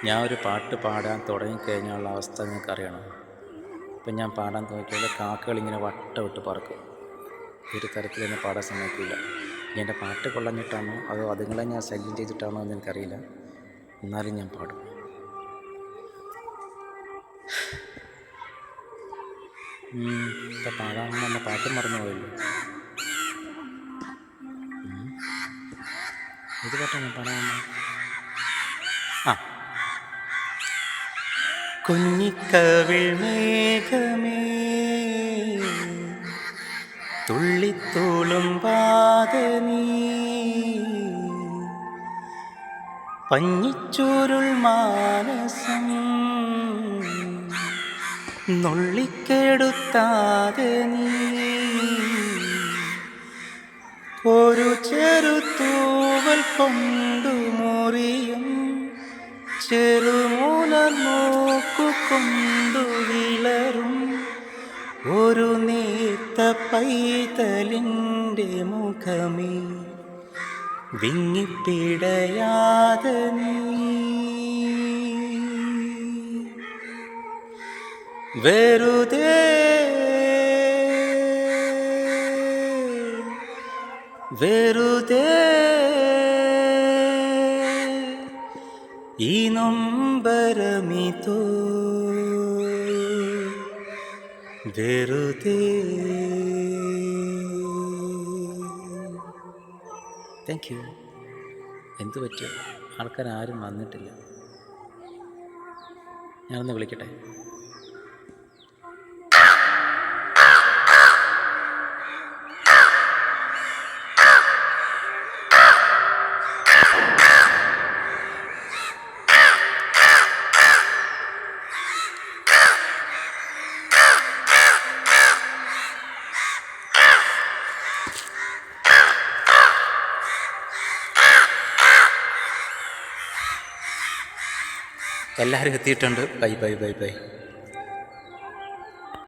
ഞാൻ ഒരു പാട്ട് പാടാൻ തുടങ്ങിക്കഴിഞ്ഞാലുള്ള അവസ്ഥ നിങ്ങൾക്കറിയണം. ഇപ്പം ഞാൻ പാടാൻ നോക്കിയാൽ കാക്കകളിങ്ങനെ വട്ടമിട്ട് പറക്കും. ഒരു തരത്തിൽ എന്നെ പാടാൻ സമ്മതിക്കില്ല. എൻ്റെ പാട്ട് കൊള്ളഞ്ഞിട്ടാണോ അതോ അതുങ്ങളെ ഞാൻ ശല്യം ചെയ്തിട്ടാണോ എന്ന് എനിക്കറിയില്ല. എന്നാലും ഞാൻ പാടും. ഇപ്പം പാടാൻ വന്ന പാട്ട് മറന്നു പോയല്ലോ. ഏത് പാട്ടാണ് ഞാൻ പാടാൻ വന്നത്? ആ, കുഞ്ഞിക്കവിൾ മേഘമേ തുള്ളിത്തുളുമ്പാതെ നീ പഞ്ഞിച്ചൂരുൾ മാനസം നുള്ളിക്കെടുത്താതെ നീ ഒരു ചെറുതൂവൽ കൊണ്ടു മുറിയും ചെറുമൂലർ നോക്കുകൊണ്ടു വിളറും ഒരു നേത്ത പൈതലിൻ്റെ മുഖമേ വിങ്ങിപ്പിടയാതെ നീ വെറുതെ വെറുതെ ഈ നൊമ്പരമിതോ വെറുതെ. Thank you. എന്തു പറ്റിയോ? ആൾക്കാരും വന്നിട്ടില്ല. ഞാനൊന്ന് വിളിക്കട്ടെ. എല്ലാവരും എത്തിയിട്ടുണ്ട്. Bye bye bye bye.